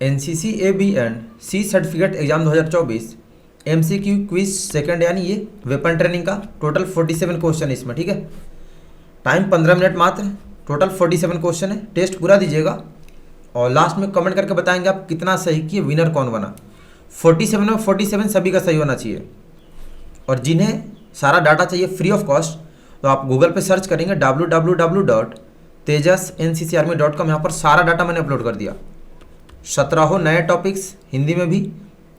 NCC A B and C certificate exam 2024 MCQ quiz second, यानी ये weapon training का total 47 question है इसमें। ठीक है, टाइम 15 मिनट मात्र, टोटल 47 क्वेश्चन है। टेस्ट पूरा दीजिएगा और लास्ट में कमेंट करके बताएंगे आप कितना सही किए, विनर कौन बना। 47 में 47 सभी का सही होना चाहिए। और जिन्हें सारा डाटा चाहिए फ्री ऑफ कॉस्ट, तो आप गूगल पे सर्च करेंगे www.tejasnccarmy.com। यहाँ पर सारा डाटा मैंने अपलोड कर दिया। 17 नए टॉपिक्स हिंदी में भी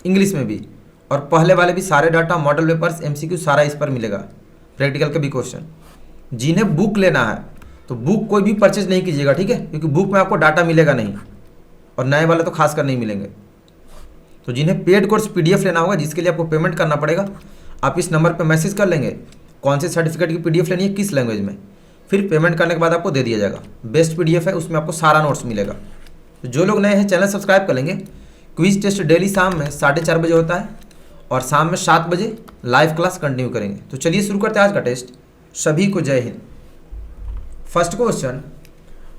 इंग्लिश में भी, और पहले वाले भी सारे डाटा, मॉडल पेपर्स, एमसीक्यू सारा इस पर मिलेगा, प्रैक्टिकल के भी क्वेश्चन। जिन्हें बुक लेना है तो बुक कोई भी परचेज नहीं कीजिएगा, ठीक है, क्योंकि बुक में आपको डाटा मिलेगा नहीं, और नए वाले तो खासकर नहीं मिलेंगे। तो जिन्हें पेड कोर्स पीडीएफ लेना होगा, जिसके लिए आपको पेमेंट करना पड़ेगा, आप इस नंबर पर मैसेज कर लेंगे कौन से सर्टिफिकेट की पीडीएफ लेनी है, किस लैंग्वेज में, फिर पेमेंट करने के बाद आपको दे दिया जाएगा। बेस्ट पीडीएफ है, उसमें आपको सारा नोट्स मिलेगा। तो जो लोग नए हैं चैनल सब्सक्राइब कर लेंगे। क्विज टेस्ट डेली शाम में 4:30 बजे होता है और शाम में 7 बजे लाइव क्लास कंटिन्यू करेंगे। तो चलिए शुरू करते हैं आज का टेस्ट। सभी को जय Hind. First question,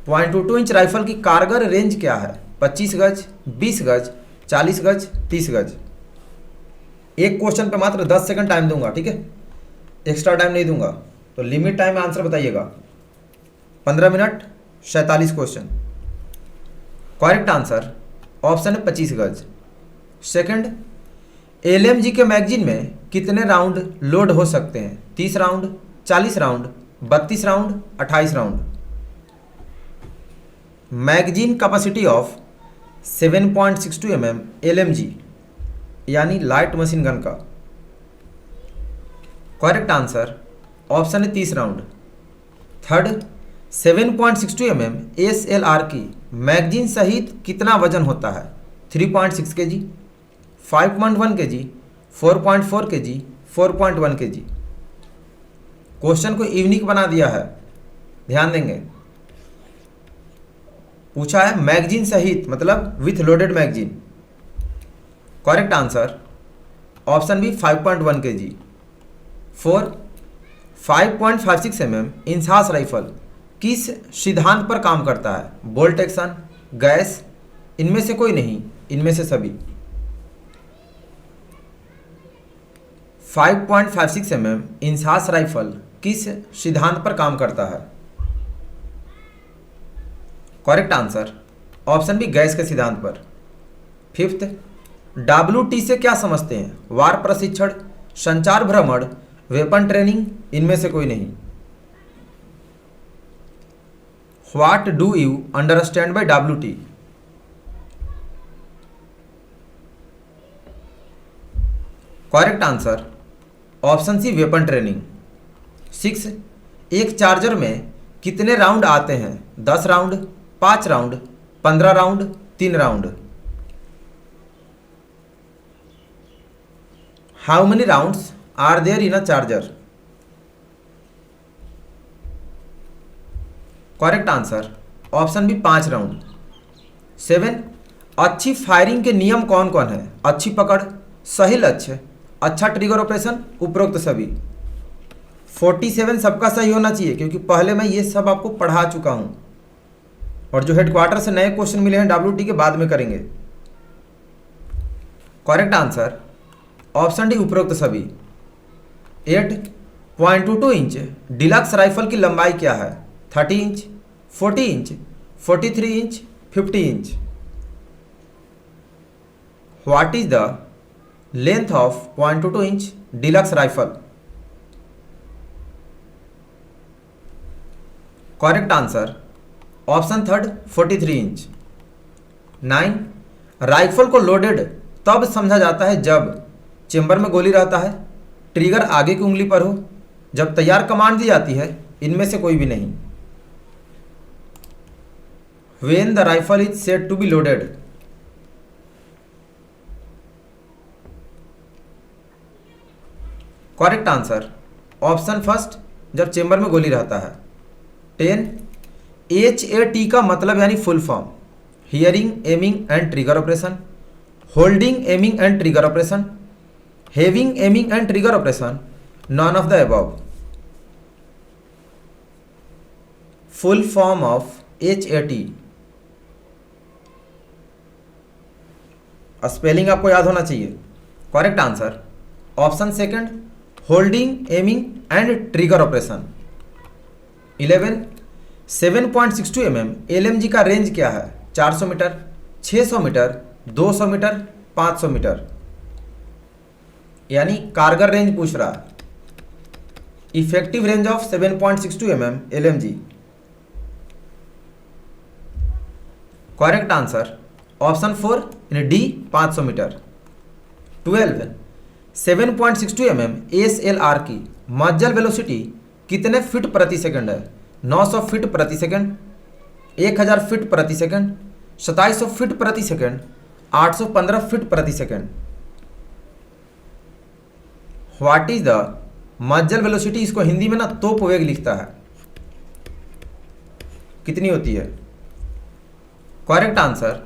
.22 inch rifle की कारगर रेंज क्या है? 25 गज, 20 गज, 40 गज, 30 गज। एक क्वेश्चन पे मात्र 10 सेकंड टाइम दूंगा, ठीक है, एक्स्ट्रा टाइम नहीं दूंगा। तो लिमिट टाइम में आंसर बताइएगा। 15 minute 47 question. Correct answer option है 25 गज। सेकंड, एलएमजी के मैगजीन में कितने राउंड लोड हो सकते हैं? 30 round, 40 round, 32 round, 28 round. Magazine capacity of 7.62 mm LMG यानी लाइट मशीन गन का। करेक्ट आंसर ऑप्शन है 30 राउंड। थर्ड, 7.62 mm एसएलआर की मैगजीन सहित कितना वजन होता है? 3.6 kg, 5.1 kg, 4.4 kg, 4.1 kg। Question को यूनिक बना दिया है, ध्यान देंगे। पूछा है मैगजीन सहित, मतलब with loaded magazine. Correct answer option B 5.1 kg। 4, 5.56 mm INSAS rifle किस सिद्धांत पर काम करता है? बोल्ट एक्शन, गैस, इनमें से कोई नहीं, इनमें से सभी। 5.56 mm इंसास राइफल किस सिद्धांत पर काम करता है? Correct answer option B gas के सिद्धांत पर। फिफ्थ, WT से क्या समझते हैं? वार प्रशिक्षण, संचार भ्रमण, वेपन ट्रेनिंग, इनमें से कोई नहीं। What do you understand by WT? Correct answer option C weapon training. 6, एक चार्जर में कितने राउंड आते हैं? 10 round, 5 round, 15 round, 3 round. How many rounds are there in a charger? Correct answer option B 5 round. 7, अच्छी firing के नियम कौन कौन है? अच्छी पकड़, सही लक्ष्य, अच्छा ट्रिगर ऑपरेशन, उपरोक्त सभी। 47 सबका सही होना चाहिए, क्योंकि पहले मैं ये सब आपको पढ़ा चुका हूं, और जो हेडक्वार्टर से नए क्वेश्चन मिले हैं WT के बाद में करेंगे। करेक्ट आंसर ऑप्शन डी उपरोक्त सभी। 8.22 इंच डिलक्स राइफल की लंबाई क्या है? 30 inch, 40 inch, 43 inch, 50 inch. What is the length of .22 inch deluxe rifle? Correct answer option third 43 inch. 9, rifle को लोडेड तब समझा जाता है जब चेंबर में गोली रहता है, ट्रिगर आगे की उंगली पर हो, जब तैयार कमांड दी जाती है, इनमें से कोई भी नहीं। When the rifle is said to be loaded? Correct answer option first, जब चेंबर में गोली रहता है। 10, HAT का मतलब यानी full form? Hearing, aiming and trigger operation, holding, aiming and trigger operation, having, aiming and trigger operation, none of the above. Full form of HAT। Spelling आपको याद होना चाहिए। Correct answer option second, holding, aiming and trigger operation. 11 7.62 mm LMG का range क्या है? 400 metre, 600 metre, 200 metre, 500 metre, यानी कारगर range पूछ रहा है। Effective range of 7.62 mm LMG। Correct answer option 4 in D 500 metre. 12 7.62 mm ASLR की मज्जल वेलोसिटी कितने फीट प्रति सेकंड है? 900 फीट प्रति सेकंड, 1000 फीट प्रति सेकंड, 2700 फीट प्रति सेकंड, 815 फीट प्रति second. What is the muzzle velocity? इसको हिंदी में ना तोप वेग लिखता है, कितनी होती है? Correct answer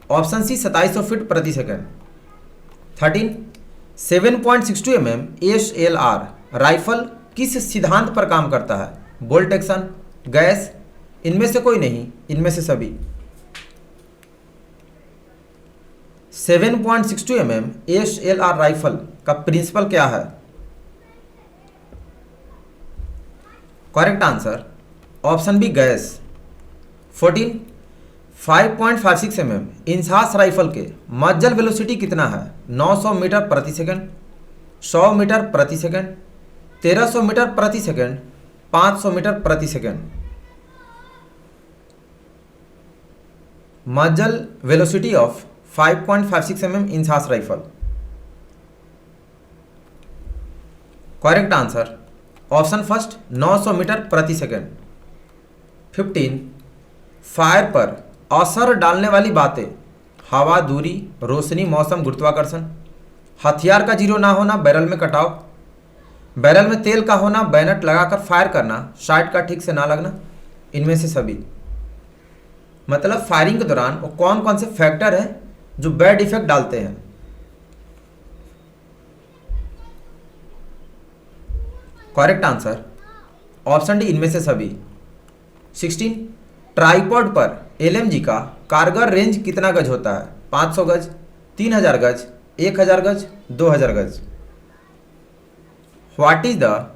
option C 2700 feet प्रति सेकंड। 13 7.62 mm ASLR राइफल किस सिद्धांत पर काम करता है? बोल्ट एक्शन, गैस, इनमें से कोई नहीं, इनमें से सभी। 7.62 mm ASLR राइफल का प्रिंसिपल क्या है? Correct answer option B gas. 14 5.56 mm INSAS rifle के मज्जल वेलोसिटी कितना है? 900 मीटर प्रति सेकंड, 100 मीटर प्रति सेकंड, 1300 मीटर प्रति सेकंड, 500 मीटर प्रति सेकंड। Muzzle velocity of 5.56 mm INSAS rifle. Correct answer option first 900 metre प्रति सेकंड। 15 फायर पर असर डालने वाली बातें: हवा, दूरी, रोशनी, मौसम, गुरुत्वाकर्षण। हथियार का जीरो ना होना, बैरल में कटाव। बैरल में तेल का होना, बैनट लगाकर फायर करना, शार्ट का ठीक से ना लगना, इनमें से सभी। मतलब फायरिंग के दौरान वो कौन कौन से फैक्टर हैं जो बैड इफेक्ट डालते हैं? करेक्ट आंसर ऑप्शन डी, इनमें से सभी। 16 ट्राइपॉड पर LMG का कारगर रेंज कितना गज होता है? 500 गज, 3000 गज, 1000 गज, 2000 गज। What is the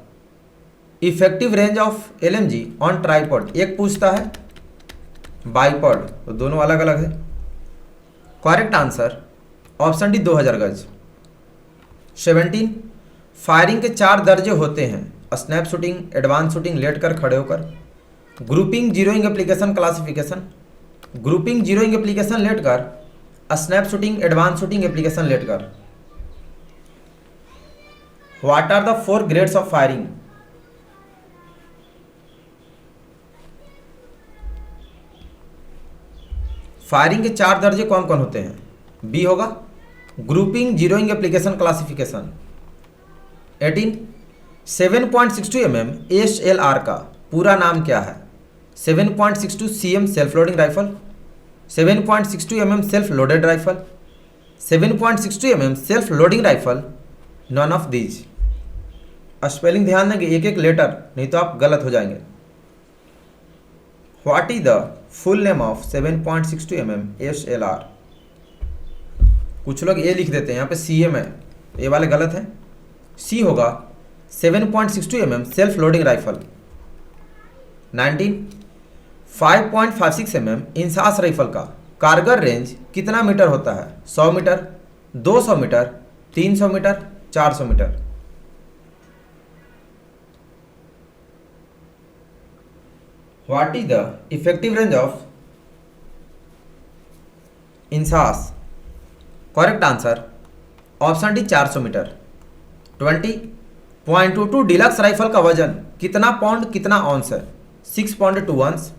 effective range of LMG on tripod? एक पूछता है, बाइपॉड, तो दोनों अलग अलग है। करेक्ट आंसर ऑप्शन डी 2000 गज। 17 फायरिंग के 4 दर्जे होते हैं: स्नैप शूटिंग, एडवांस शूटिंग, लेटकर, खड़े होकर। Grouping, zeroing, application, classification. Grouping, zeroing, application, लेटकर, snap shooting, advance shooting, application, लेटकर। What are the 4 grades of firing? Firing के 4 दर्जे कौन कौन होते हैं? बी होगा grouping, zeroing, application, classification. 18 7.62 mm ASLR का पूरा नाम क्या है? 7.62 cm self loading rifle, 7.62 mm self loaded rifle, 7.62 mm self loading rifle, none of these. Spelling ध्यान देंगे, एक एक लेटर, नहीं तो आप गलत हो जाएंगे। What is the full name of 7.62 mm ASLR? कुछ लोग ए लिख देते हैं, यहाँ पे CM है, ये वाले गलत हैं। सी होगा 7.62 mm self loading rifle. 19 5.56 mm INSAS rifle का कारगर रेंज कितना मीटर होता है? 100 metre, 200 metre, 300 metre, 400 metre. What is the effective range of INSAS? Correct answer option D 400 metre. 20.22 deluxe rifle का वजन कितना पाउंड कितना ऑन्स है? 6.2 ounce,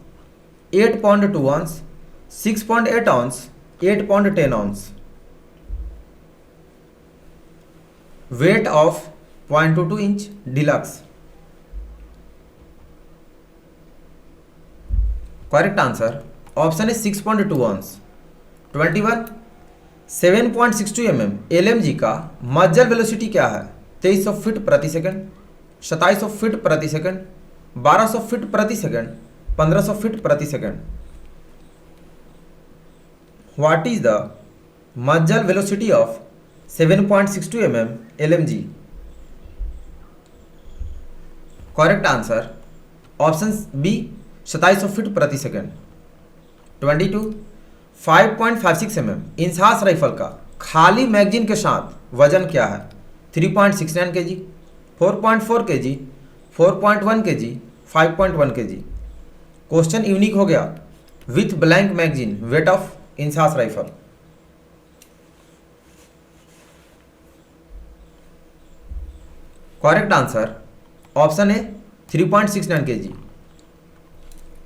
8.2 ounce, 6.8 ounce, 8.10 ounce. Weight of 0.22 inch deluxe. Correct answer option है 6.2 ऑन्स। 21 7.62 mm LMG का मज्जल velocity क्या है? 2300 feet प्रति सेकंड, 2700 फीट प्रति सेकंड, 1200 फीट प्रति सेकंड, 1500 फीट प्रति second. What is the muzzle velocity of 7.62 mm LMG. Correct answer option B 2700 feet प्रति second. 22 5.56 mm INSAS rifle का खाली मैगजीन के साथ वजन क्या है? 3.69 kg, 4.4 kg, 4.1 kg, 5.1 kg। Question unique हो गया। With blank magazine weight of INSAS rifle. Correct answer option A 3.69 kg।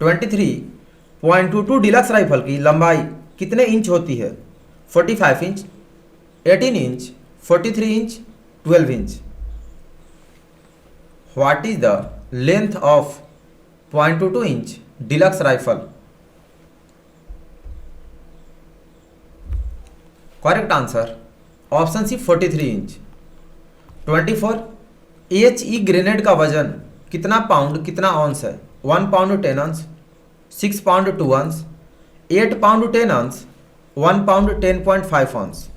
23.22 deluxe rifle की लंबाई कितने इंच होती है? 45 inch, 18 inch, 43 inch, 12 inch. What is the length of 0.22 inch deluxe rifle? Correct answer option C 43 inch. 24 HE grenade का वजन कितना pound कितना ounce है? 1 pound 10 ounce, 6 pound 2 ऑन्स, 8 pound 10 ounce, 1 pound 10.5 ounce.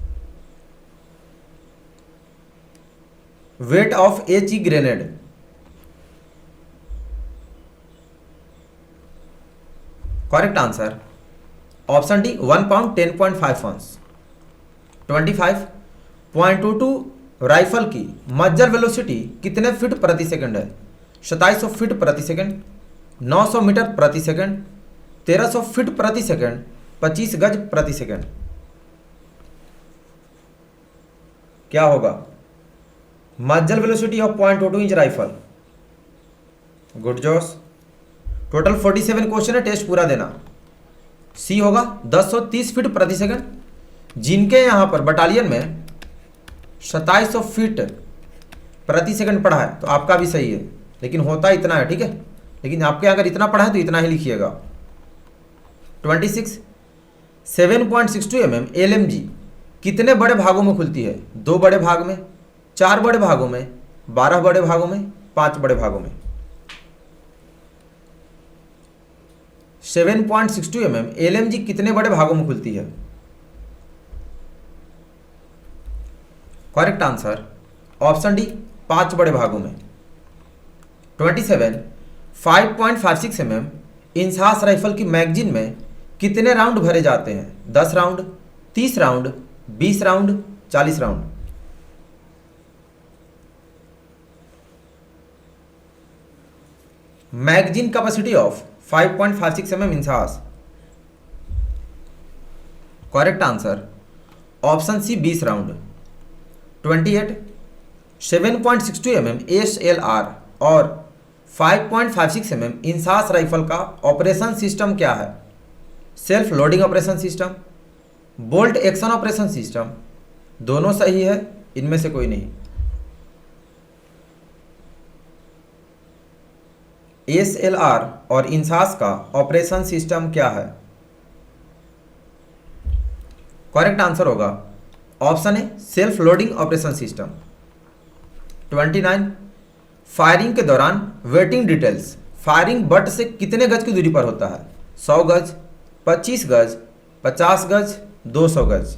Weight of HE grenade. Correct answer option D 1 pound 10.5 ounce. 25.22 rifle की muzzle velocity कितने feet प्रति second है? 2700 feet प्रति सेकंड, 900 मीटर प्रति सेकंड, 1300 फीट प्रति सेकंड, 25 गज प्रति सेकंड। क्या होगा? मज्जर velocity of 0.22 inch rifle. Good जोश। टोटल 47 क्वेश्चन है, टेस्ट पूरा देना। सी होगा 1030 फीट प्रति सेकंड। जिनके यहां पर बटालियन में 2700 फीट प्रति सेकंड पढ़ा है तो आपका भी सही है, लेकिन होता इतना है, ठीक है। लेकिन आपके अगर इतना पढ़ा है तो इतना ही लिखिएगा। 26 7.62 mm LMG कितने बड़े भागों में खुलती है? 2 बड़े भाग में, 4 बड़े भागों में, 12 बड़े भागों में, 5 बड़े भागों में। 7.62 mm LMG कितने बड़े भागों में खुलती है? करेक्ट आंसर ऑप्शन डी 5 बड़े भागों में। 27 5.56 mm इंसास राइफल की मैगजीन में कितने राउंड भरे जाते हैं? 10 round, 30 round, 20 round, 40 round. Magazine capacity of 5.56 mm INSAS. Correct answer option C 20 round. 28 7.62 mm SLR और 5.56 mm इंसास राइफल का ऑपरेशन सिस्टम क्या है? Self loading operation system, bolt action operation system. दोनों सही है, इनमें से कोई नहीं। SLR और इंसास का ऑपरेशन सिस्टम क्या है? करेक्ट आंसर होगा ऑप्शन है self loading operation system. 29 firing के दौरान वेटिंग डिटेल्स फायरिंग बट से कितने गज की दूरी पर होता है? 100 गज, 25 गज, 50 गज, 200 गज।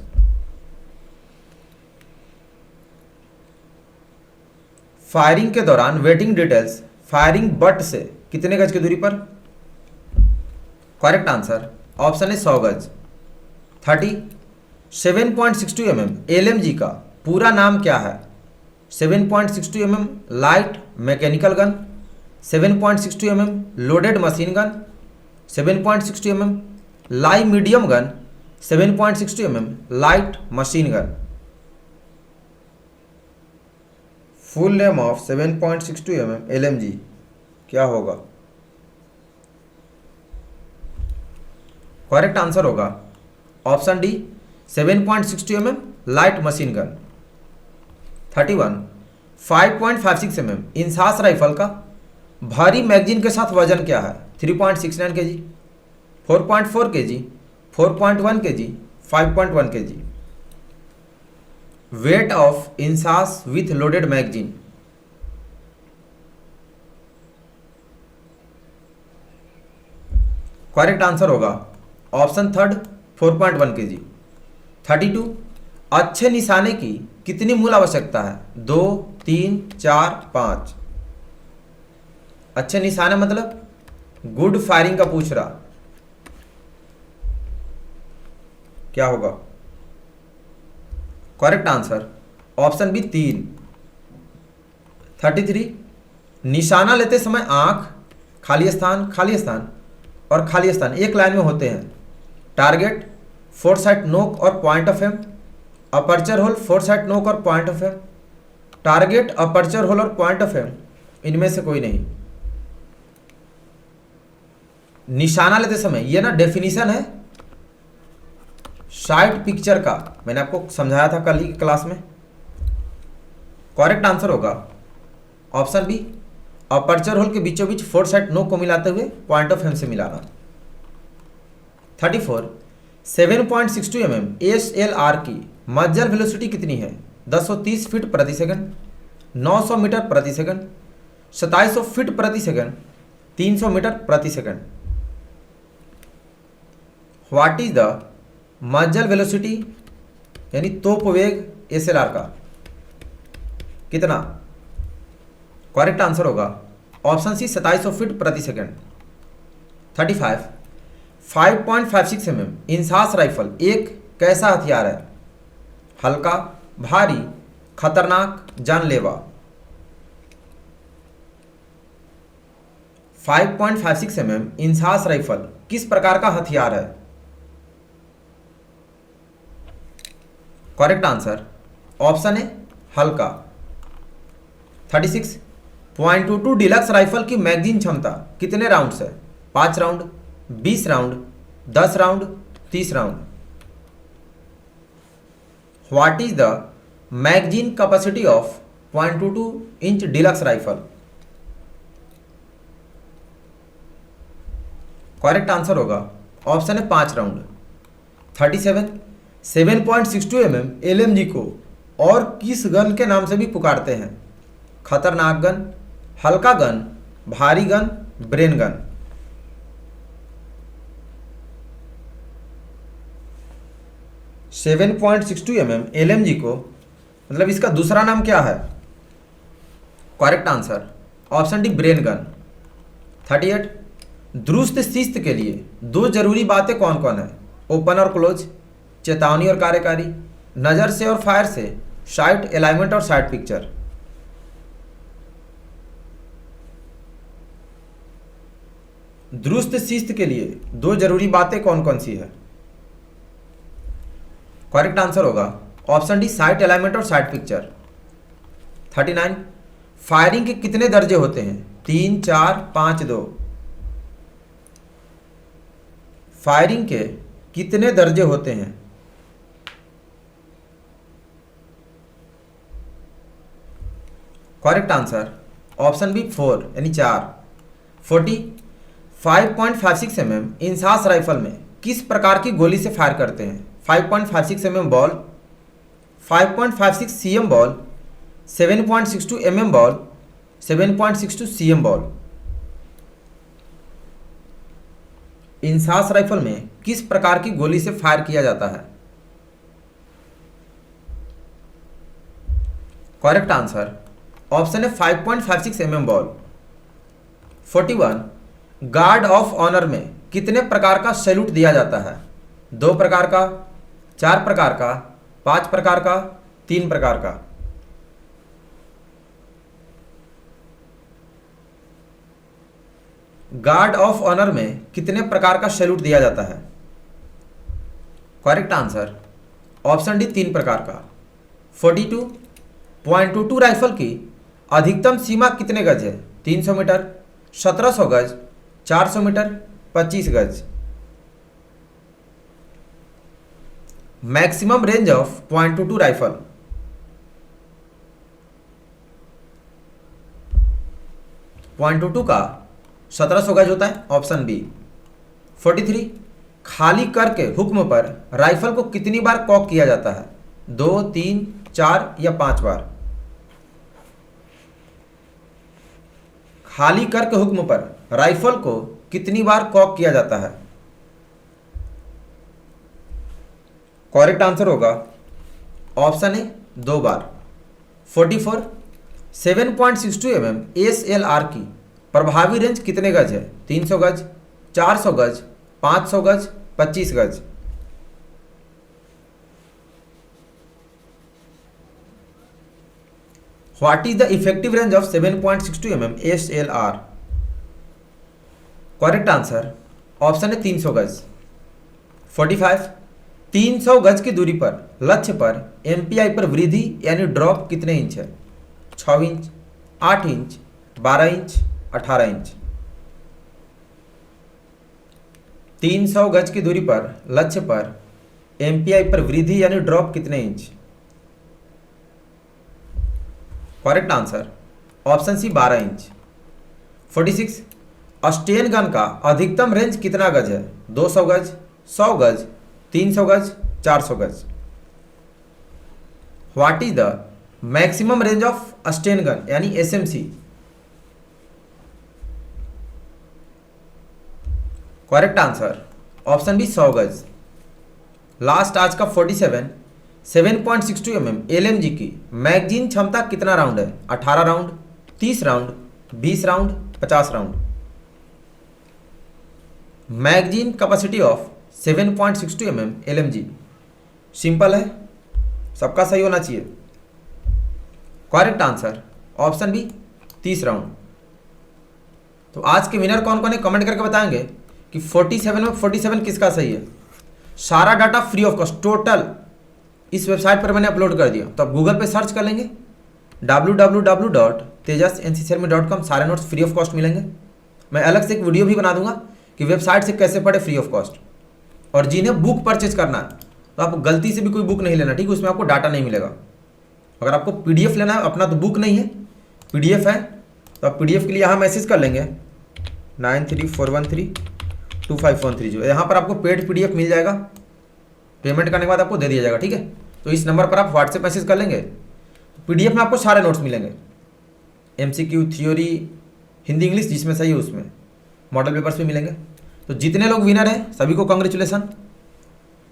फायरिंग के दौरान वेटिंग डिटेल्स फायरिंग बट से कितने गज की दूरी पर? करेक्ट आंसर ऑप्शन है 100 गज। 30 7.62 mm LMG का पूरा नाम क्या है? 7.62 mm light mechanical gun, 7.62 mm loaded machine gun, 7.62 mm light medium gun, 7.62 mm light machine gun. Full name of 7.62 mm LMG क्या होगा? करेक्ट आंसर होगा option D 7.62 mm light machine gun. 31 5.56 mm INSAS rifle का भारी magazine के साथ वजन क्या है? 3.69 kg, 4.4 kg, 4.1 kg, 5.1 kg। Wait of INSAS with loaded magazine. Correct answer होगा ऑप्शन थर्ड 4.1 kg। 32 अच्छे निशाने की कितनी मूल आवश्यकता है? 2, 3, 4, 5। अच्छे निशाने मतलब गुड फायरिंग का पूछ रहा, क्या होगा? Correct answer option B 3। 33, निशाना लेते समय आंख, खाली स्थान और खाली स्थान एक लाइन में होते हैं। टारगेट, फोरसाइट नोक और point of aim, aperture hole, foresight नोक और point of aim. Target, aperture hole और पॉइंट ऑफ एम, इनमें से कोई नहीं। निशाना लेते समय, ये ना डेफिनेशन है साइट पिक्चर का, मैंने आपको समझाया था कल ही क्लास में। करेक्ट आंसर होगा ऑप्शन बी, अपर्चर होल के बीचों बीच फोरसाइट नोक को मिलाते हुए पॉइंट ऑफ एम से मिलाना। 34, 7.62 mm SLR की मज्जल वेलोसिटी कितनी है? 1030 फीट प्रति सेकंड, 900 मीटर प्रति सेकंड, 2700 फीट प्रति सेकंड, 300 मीटर प्रति second. What is the muzzle velocity यानी तोप वेग SLR का कितना? करेक्ट आंसर होगा ऑप्शन सी 2700 फीट प्रति सेकंड। 35, 5.56 mm इंसास राइफल एक कैसा हथियार है? हल्का, भारी, खतरनाक, जानलेवा। 5.56 mm इंसास राइफल किस प्रकार का हथियार है? करेक्ट आंसर ऑप्शन है हल्का। 36, .22 डिलक्स राइफल की मैगजीन क्षमता कितने राउंड्स है? 5 round, 20 round, 10 round, 30 round. What is the magazine capacity of .22 inch deluxe rifle? Correct answer होगा ऑप्शन है 5 राउंड। 37, 7.62 mm LMG को और किस गन के नाम से भी पुकारते हैं? खतरनाक गन, हल्का गन, भारी gun, brain gun. Seven 7.62 mm LMG को मतलब इसका दूसरा नाम क्या है? Correct answer option D brain gun. 38, दुरुस्त शिस्त के लिए 2 जरूरी बातें कौन कौन है? ओपन और क्लोज, चेतावनी और कार्यकारी, नज़र से और फायर से, साइट अलाइनमेंट और साइट पिक्चर। दुरुस्त शिस्त के लिए 2 जरूरी बातें कौन कौन सी है? करेक्ट आंसर होगा ऑप्शन डी साइट अलाइनमेंट और साइट पिक्चर। 39, फायरिंग के कितने दर्जे होते हैं? 3, 4, 5, 2। फायरिंग के कितने दर्जे होते हैं? करेक्ट आंसर ऑप्शन बी 4 यानी 4। 40, 5.56 mm इंसास राइफल में किस प्रकार की गोली से फायर करते हैं? 5.56 mm ball, 5.56 cm ball, 7.62 mm ball, 7.62 cm ball. INSAS rifle में किस प्रकार की गोली से फायर किया जाता है? करेक्ट आंसर ऑप्शन है 5.56 mm ball. 41, guard of honour में कितने प्रकार का सैल्यूट दिया जाता है? 2 प्रकार का, 4 प्रकार का, 5 प्रकार का, 3 प्रकार का। गार्ड ऑफ ऑनर में कितने प्रकार का सैल्यूट दिया जाता है? करेक्ट आंसर ऑप्शन डी 3 प्रकार का। 42, .22 राइफल की अधिकतम सीमा कितने गज है? 300 मीटर, 1700 गज, 400 मीटर, 25 गज। Maximum range of .22 rifle? .22 का 1700 गज होता है, ऑप्शन बी। 43, खाली करके हुक्म पर राइफल को कितनी बार कॉक किया जाता है? 2, 3, 4 या 5 बार? खाली करके हुक्म पर राइफल को कितनी बार कॉक किया जाता है? करेक्ट आंसर होगा option A 2 bar. 44 7.62 mm SLR की प्रभावी रेंज कितने गज है? 300 गज, 400 गज, 500 गज, 25 गज। What is the effective range of 7.62 mm SLR? Correct answer option है 300 गज। 45 300 गज की दूरी पर लक्ष्य पर MPI पर वृद्धि यानी ड्रॉप कितने इंच है? 6 इंच, 8 इंच, 12 इंच, 18 इंच। 300 गज की दूरी पर लक्ष्य पर MPI पर वृद्धि यानी ड्रॉप कितने inch? Correct answer option C 12 inch. 46 Sten gun का अधिकतम रेंज कितना गज है? 200 गज, 100 गज, 300 गज, 400 गज। What is the maximum range of Sten gun यानी SMC? Correct answer option B 100 गज। लास्ट आज का 47 7.62 mm LMG की मैगजीन क्षमता कितना राउंड है? 18 round, 30 round, 20 round, 50 round. Magazine capacity of 7.62 mm LMG simple है, सबका सही होना चाहिए। Correct answer option B 30 round. तो आज के विनर कौन कौन है कमेंट करके बताएंगे कि 47 में 47 किसका सही है। सारा data free of cost total इस वेबसाइट पर मैंने अपलोड कर दिया, तो आप गूगल पे सर्च कर लेंगे www.tejasnccermy.com। सारे नोट्स फ्री ऑफ कॉस्ट मिलेंगे। मैं अलग से एक वीडियो भी बना दूंगा कि वेबसाइट से कैसे पढ़े फ्री ऑफ कॉस्ट। और जिन्हें बुक परचेज करना है तो आप गलती से भी कोई बुक नहीं लेना, ठीक है? उसमें आपको डाटा नहीं मिलेगा। अगर आपको PDF लेना है, अपना तो बुक नहीं है, PDF है, तो आप PDF के लिए यहाँ मैसेज कर लेंगे 9341325130। जो यहाँ पर आपको पेड PDF मिल जाएगा, पेमेंट करने के बाद आपको दे दिया जाएगा, ठीक है? तो इस नंबर पर आप व्हाट्सएप मैसेज कर लेंगे, PDF में आपको सारे नोट्स मिलेंगे, MCQ, थ्योरी, हिंदी, इंग्लिश, जिसमें सही है उसमें, मॉडल पेपर्स भी मिलेंगे। तो जितने लोग विनर हैं सभी को कांग्रेचुलेसन।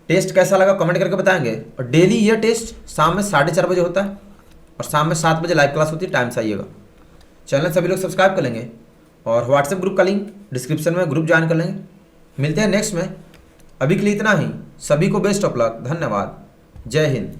टेस्ट कैसा लगा कमेंट करके बताएंगे। और डेली ये टेस्ट शाम में 4:30 बजे होता है और शाम में 7 बजे लाइव क्लास होती है, टाइम से आइएगा। चैनल सभी लोग सब्सक्राइब कर लेंगे और व्हाट्सएप ग्रुप का लिंक डिस्क्रिप्शन में, ग्रुप ज्वाइन कर लेंगे। मिलते हैं नेक्स्ट में, अभी के लिए इतना ही। सभी को बेस्ट ऑफ लक, धन्यवाद, जय हिंद।